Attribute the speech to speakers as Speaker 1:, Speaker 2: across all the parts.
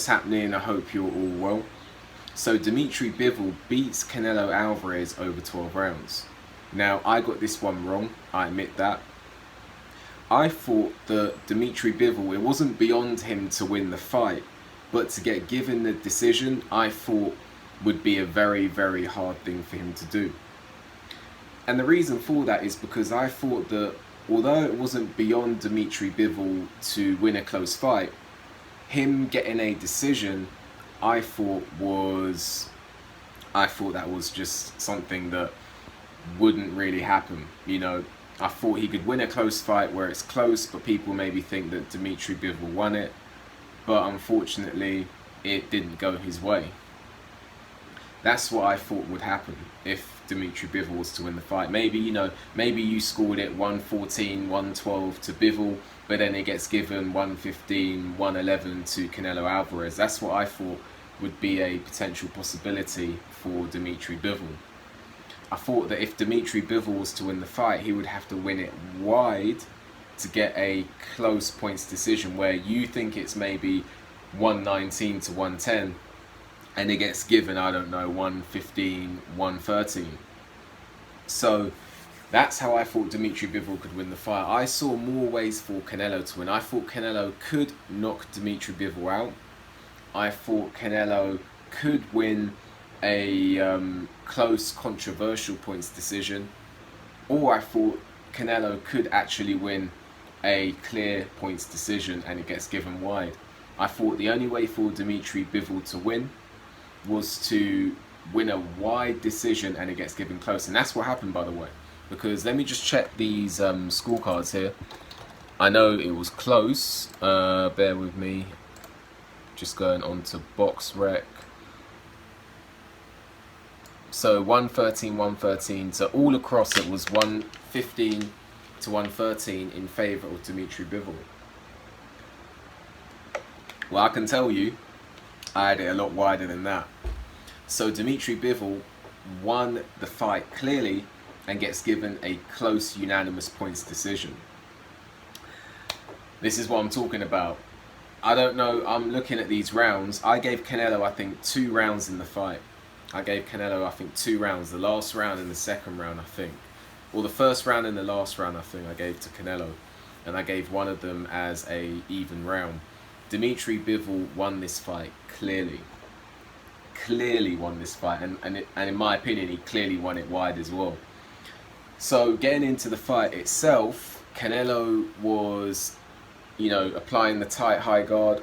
Speaker 1: what's happening? I hope you're all well. So Dmitrii Bivol beats Canelo Alvarez over 12 rounds. Now, I got this one wrong, I admit that. I thought that Dmitrii Bivol, it wasn't beyond him to win the fight, but to get given the decision, I thought would be a very, very hard thing for him to do. And the reason for that is because I thought that although it wasn't beyond Dmitrii Bivol to win a close fight, him getting a decision, I thought that was just something that wouldn't really happen. You know, I thought he could win a close fight where it's close, but people maybe think that Dmitrii Bivol won it. But unfortunately, it didn't go his way. That's what I thought would happen if Dmitrii Bivol was to win the fight. Maybe, maybe you scored it 114, 112 to Bivol, but then it gets given 115, 111 to Canelo Alvarez. That's what I thought would be a potential possibility for Dmitrii Bivol. I thought that if Dmitrii Bivol was to win the fight, he would have to win it wide to get a close points decision where you think it's maybe 119 to 110 and it gets given, I don't know, 115, 113. So that's how I thought Dmitrii Bivol could win the fight. I saw more ways for Canelo to win. I thought Canelo could knock Dmitrii Bivol out. I thought Canelo could win a close, controversial points decision. Or I thought Canelo could actually win a clear points decision and it gets given wide. I thought the only way for Dmitrii Bivol to win was to win a wide decision and it gets given close. And that's what happened, by the way. Because let me just check these scorecards here. I know it was close. Bear with me. Just going on to BoxRec. So 113, 113. So all across it was 115 to 113 in favour of Dmitrii Bivol. Well, I can tell you, I had it a lot wider than that. So Dmitrii Bivol won the fight clearly and gets given a close unanimous points decision. This is what I'm talking about. I don't know, I'm looking at these rounds. I gave Canelo, I think, 2 rounds in the fight. I gave Canelo, I think, 2 rounds. The last round and the second round, I think. Or the first round and the last round, I think, I gave to Canelo. And I gave one of them as a even round. Dmitrii Bivol won this fight clearly. Clearly won this fight. And in my opinion, he clearly won it wide as well. So getting into the fight itself, Canelo was, applying the tight high guard.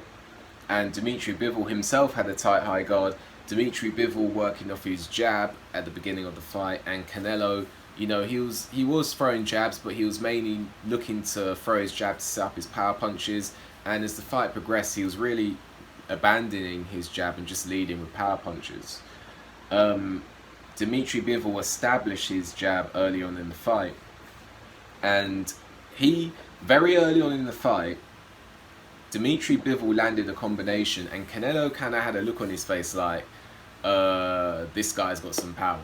Speaker 1: And Dmitrii Bivol himself had a tight high guard. Dmitrii Bivol working off his jab at the beginning of the fight. And Canelo, he was throwing jabs, but he was mainly looking to throw his jab to set up his power punches. And as the fight progressed, he was really abandoning his jab and just leading with power punches. Dmitrii Bivol established his jab early on in the fight. And very early on in the fight, Dmitrii Bivol landed a combination and Canelo kind of had a look on his face like, this guy's got some power.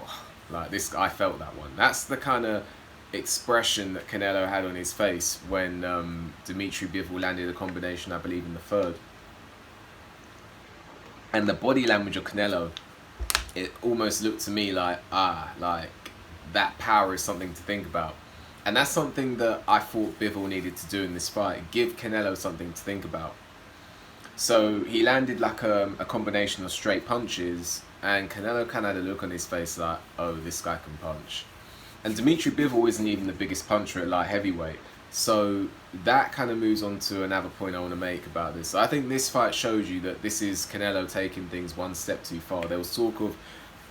Speaker 1: Like this, I felt that one. That's the kind of expression that Canelo had on his face when Dmitrii Bivol landed a combination, I believe, in the third. And the body language of Canelo, it almost looked to me like, that power is something to think about. And that's something that I thought Bivol needed to do in this fight, give Canelo something to think about. So he landed like a combination of straight punches, and Canelo kind of had a look on his face like, oh, this guy can punch. And Dmitrii Bivol isn't even the biggest puncher at light heavyweight. So that kind of moves on to another point I want to make about this. I think this fight shows you that this is Canelo taking things one step too far. There was talk of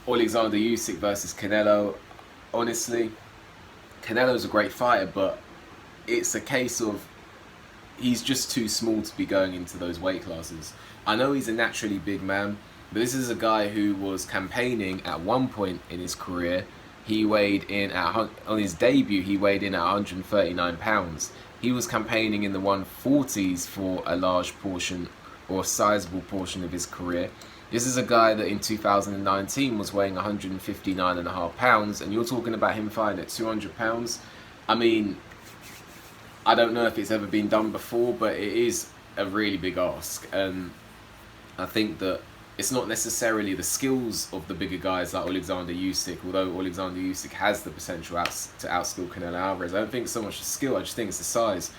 Speaker 1: Alexander Usyk versus Canelo. Honestly, Canelo's a great fighter, but it's a case of he's just too small to be going into those weight classes. I know he's a naturally big man, but this is a guy who was campaigning at one point in his career. He weighed in on his debut, he weighed in at 139 pounds. He was campaigning in the 140s for a large portion or a sizable portion of his career. This is a guy that in 2019 was weighing 159.5 pounds, and you're talking about him fighting at 200 pounds. I mean, I don't know if it's ever been done before, but it is a really big ask. And I think that it's not necessarily the skills of the bigger guys like Alexander Usyk, although Alexander Usyk has the potential to outskill Canelo Alvarez. I don't think it's so much the skill, I just think it's the size.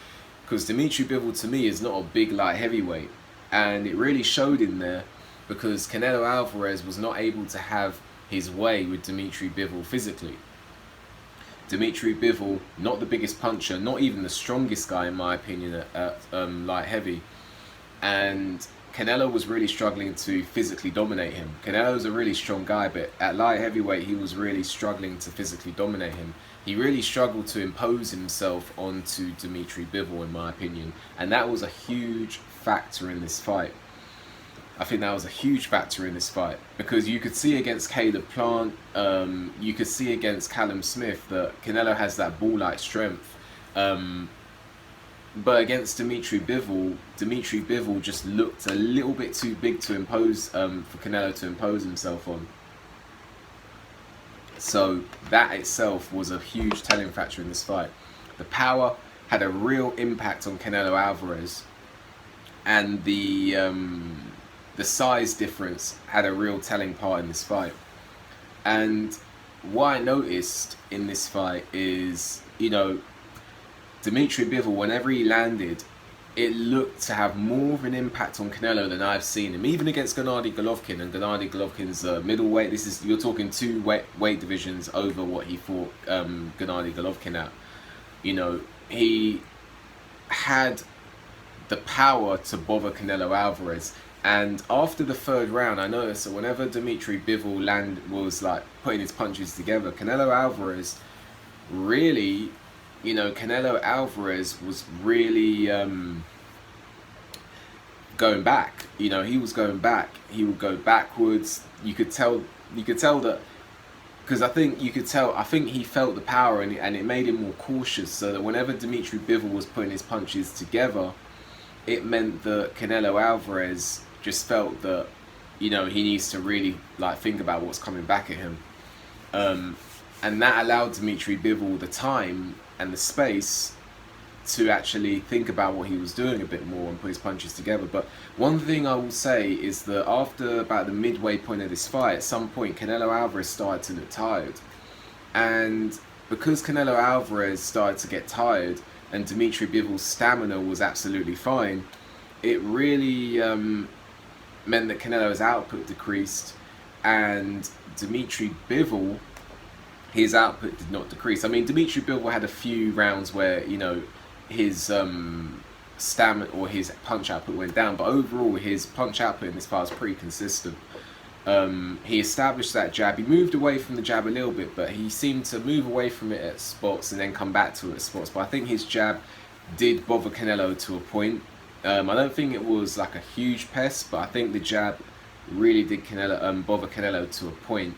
Speaker 1: Because Dmitrii Bivol to me is not a big light heavyweight, and it really showed in there because Canelo Alvarez was not able to have his way with Dmitrii Bivol physically. Dmitrii Bivol, not the biggest puncher, not even the strongest guy in my opinion at light heavy, and Canelo was really struggling to physically dominate him. Canelo's a really strong guy, but at light heavyweight he was really struggling to physically dominate him. He really struggled to impose himself onto Dmitrii Bivol in my opinion, and that was a huge factor in this fight. I think that was a huge factor in this fight because you could see against Caleb Plant, you could see against Callum Smith that Canelo has that ball-like strength. But against Dmitrii Bivol just looked a little bit too big to impose, for Canelo to impose himself on. So that itself was a huge telling factor in this fight. The power had a real impact on Canelo Alvarez, and the size difference had a real telling part in this fight. And what I noticed in this fight is, you know, Dmitrii Bivol, whenever he landed, it looked to have more of an impact on Canelo than I've seen him. Even against Gennady Golovkin, and Gennady Golovkin's middleweight. This is, you're talking two weight divisions over what he fought Gennady Golovkin at. You know, he had the power to bother Canelo Alvarez. And after the third round, I noticed that whenever Dmitrii Bivol was like putting his punches together, Canelo Alvarez really, you know, Canelo Alvarez was really going back. You know, he was going back. He would go backwards. You could tell that, because I think he felt the power, and it made him more cautious. So that whenever Dmitrii Bivol was putting his punches together, it meant that Canelo Alvarez just felt that, you know, he needs to really like think about what's coming back at him, and that allowed Dmitrii Bivol the time and the space to actually think about what he was doing a bit more and put his punches together. But one thing I will say is that after about the midway point of this fight, at some point Canelo Alvarez started to look tired, and because Canelo Alvarez started to get tired and Dmitrii Bivol's stamina was absolutely fine, it really meant that Canelo's output decreased, and Dmitrii Bivol, his output did not decrease. I mean, Dmitrii Bivol had a few rounds where, you know, his stamina or his punch output went down, but overall his punch output in this fight was pretty consistent. He established that jab. He moved away from the jab a little bit, but he seemed to move away from it at spots and then come back to it at spots. But I think his jab did bother Canelo to a point. I don't think it was like a huge pest, but I think the jab really did bother Canelo to a point.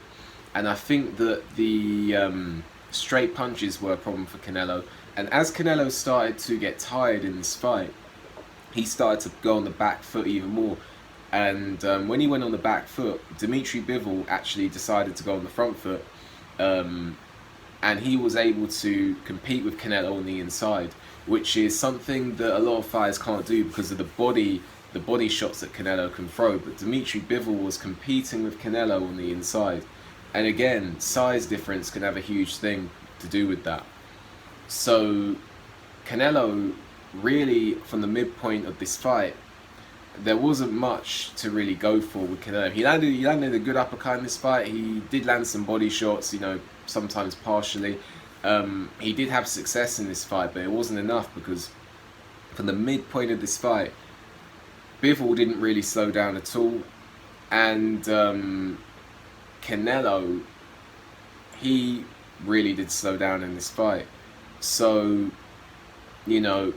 Speaker 1: And I think that the straight punches were a problem for Canelo. And as Canelo started to get tired in this fight, he started to go on the back foot even more. And when he went on the back foot, Dmitrii Bivol actually decided to go on the front foot. And he was able to compete with Canelo on the inside, which is something that a lot of fighters can't do because of the body shots that Canelo can throw. But Dmitrii Bivol was competing with Canelo on the inside. And again, size difference can have a huge thing to do with that. So Canelo really, from the midpoint of this fight, there wasn't much to really go for with Canelo. He landed a good uppercut in this fight. He did land some body shots, you know, sometimes partially. He did have success in this fight, but it wasn't enough because from the midpoint of this fight, Bivol didn't really slow down at all. And Canelo, he really did slow down in this fight. So, you know,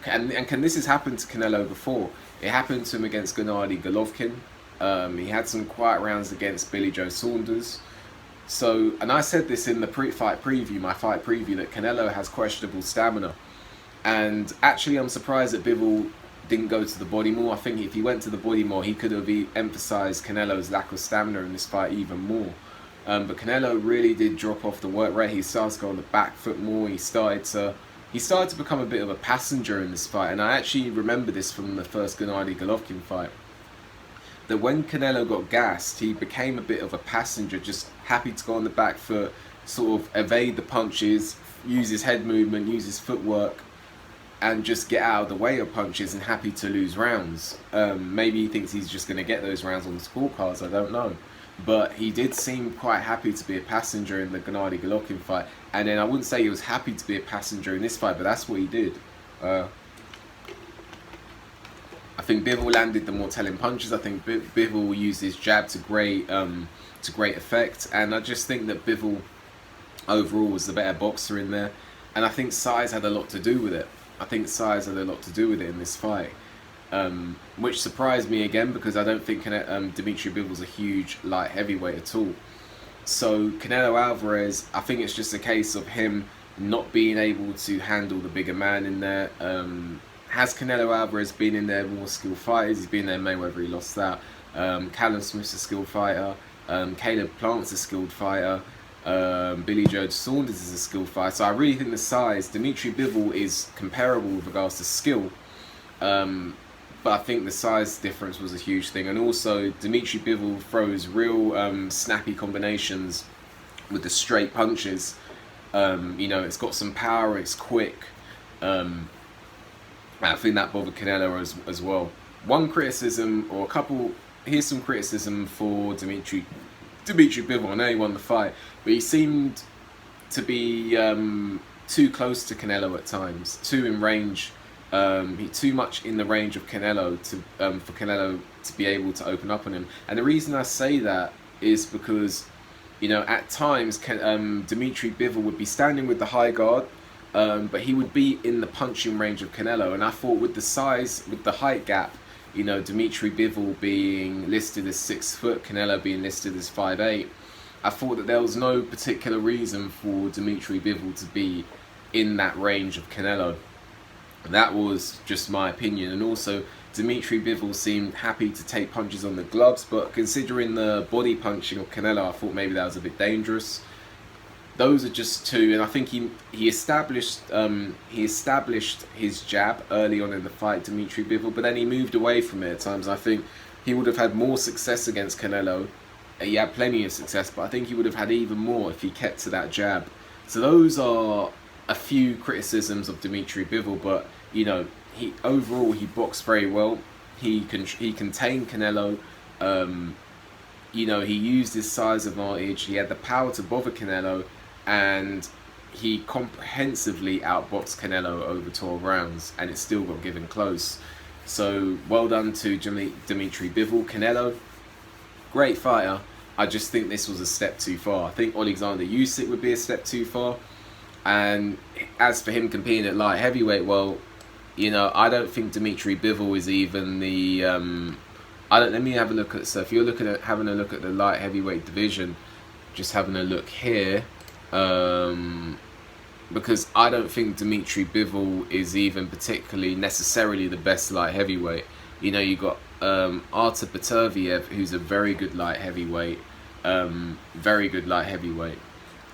Speaker 1: and this has happened to Canelo before. It happened to him against Gennady Golovkin. He had some quiet rounds against Billy Joe Saunders. So, and I said this in the my fight preview, that Canelo has questionable stamina. And actually, I'm surprised that Bivol didn't go to the body more. I think if he went to the body more, he could have emphasized Canelo's lack of stamina in this fight even more. But Canelo really did drop off the work rate. He started to go on the back foot more. He started to become a bit of a passenger in this fight. And I actually remember this from the first Gennady Golovkin fight. that when Canelo got gassed, he became a bit of a passenger, just happy to go on the back foot, sort of evade the punches, use his head movement, use his footwork, and just get out of the way of punches, and happy to lose rounds. Maybe he thinks he's just going to get those rounds on the scorecards, I don't know. But he did seem quite happy to be a passenger in the Gennady Golovkin fight. And then I wouldn't say he was happy to be a passenger in this fight, but that's what he did. I think Bivol landed the more telling punches. I think Bivol used his jab to great effect. And I just think that Bivol overall was the better boxer in there. And I think size had a lot to do with it. I think size had a lot to do with it in this fight, which surprised me again, because I don't think Dmitrii Bivol's a huge light heavyweight at all. So Canelo Alvarez, I think it's just a case of him not being able to handle the bigger man in there. Has Canelo Alvarez been in there more skilled fighters? He's been there Mayweather, he lost that. Callum Smith's a skilled fighter. Caleb Plant's a skilled fighter. Billy Joe Saunders is a skilled fighter. So I really think the size, Dmitrii Bivol is comparable with regards to skill, but I think the size difference was a huge thing. And also Dmitrii Bivol throws real snappy combinations with the straight punches. You know, it's got some power, it's quick. I think that bothered Canelo as well. One criticism, or a couple, here's some criticism for Dmitrii Bivol. I know he won the fight, but he seemed to be too close to Canelo at times, too in range, too much in the range of Canelo for Canelo to be able to open up on him. And the reason I say that is because, you know, at times Dmitrii Bivol would be standing with the high guard, but he would be in the punching range of Canelo. And I thought with the size, with the height gap, you know, Dmitrii Bivol being listed as 6 foot, Canelo being listed as 5'8", I thought that there was no particular reason for Dmitrii Bivol to be in that range of Canelo. That was just my opinion. And also, Dmitrii Bivol seemed happy to take punches on the gloves, but considering the body punching of Canelo, I thought maybe that was a bit dangerous. Those are just two, and I think he established his jab early on in the fight, Dmitrii Bivol, but then he moved away from it at times. I think he would have had more success against Canelo. He had plenty of success, but I think he would have had even more if he kept to that jab. So those are a few criticisms of Dmitrii Bivol, but you know, overall he boxed very well. He contained Canelo. You know, he used his size advantage. He had the power to bother Canelo, and he comprehensively outboxed Canelo over 12 rounds, and it still got given close. So well done to Dmitrii Bivol. Canelo, great fighter. I just think this was a step too far. I think Alexander Usyk would be a step too far. And as for him competing at light heavyweight, well, you know, I don't think Dmitrii Bivol is even the let me have a look at, so if you're looking at having a look at the light heavyweight division, just having a look here, because I don't think Dmitrii Bivol is even particularly necessarily the best light heavyweight. You know, you got Artur Beterbiev, who's a very good light heavyweight,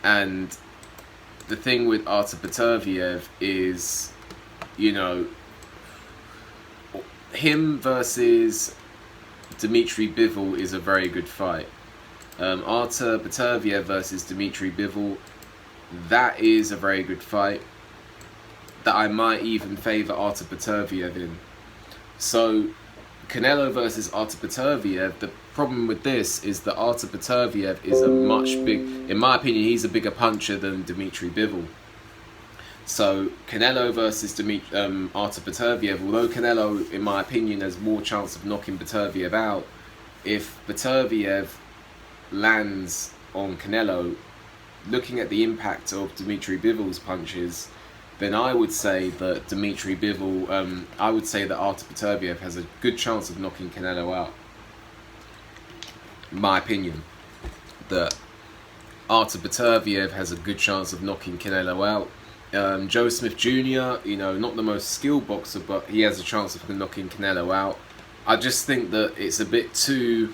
Speaker 1: and the thing with Artur Beterbiev is, you know, him versus Dmitrii Bivol is a very good fight. Artur Beterbiev versus Dmitrii Bivol, that is a very good fight that I might even favour Artur Beterbiev in. So Canelo versus Artur Beterbiev, the problem with this is that Artur Beterbiev is in my opinion, he's a bigger puncher than Dmitrii Bivol. So Canelo versus Artur Beterbiev, although Canelo, in my opinion, has more chance of knocking Beterbiev out, if Beterbiev lands on Canelo, looking at the impact of Dmitrii Bivol's punches, then I would say that Dmitrii Bivol, I would say that Artur Beterbiev has a good chance of knocking Canelo out. In my opinion, that Artur Beterbiev has a good chance of knocking Canelo out. Joe Smith Jr., you know, not the most skilled boxer, but he has a chance of knocking Canelo out. I just think that it's a bit too,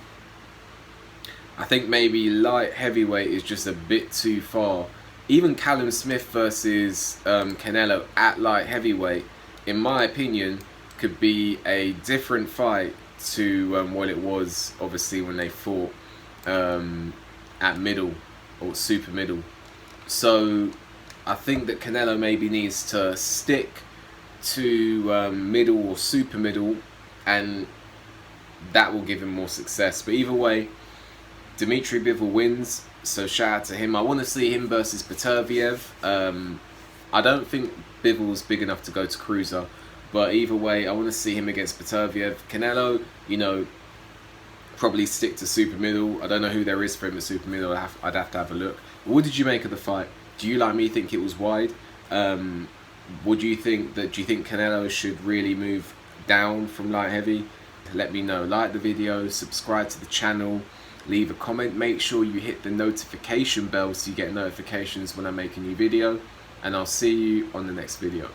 Speaker 1: I think maybe light heavyweight is just a bit too far. Even Callum Smith versus Canelo at light heavyweight, in my opinion, could be a different fight to what it was obviously when they fought at middle or super middle. So I think that Canelo maybe needs to stick to middle or super middle, and that will give him more success. But either way, Dmitrii Bivol wins, so shout out to him. I want to see him versus Petreviev. I don't think Bivol's big enough to go to cruiser, but either way, I want to see him against Petreviev. Canelo, you know, probably stick to super middle. I don't know who there is for him at super middle. I'd have to have a look. But what did you make of the fight? Do you, like me, think it was wide? What do you think? Do you think Canelo should really move down from light heavy? Let me know. Like the video, subscribe to the channel, leave a comment. Make sure you hit the notification bell so you get notifications when I make a new video. And I'll see you on the next video.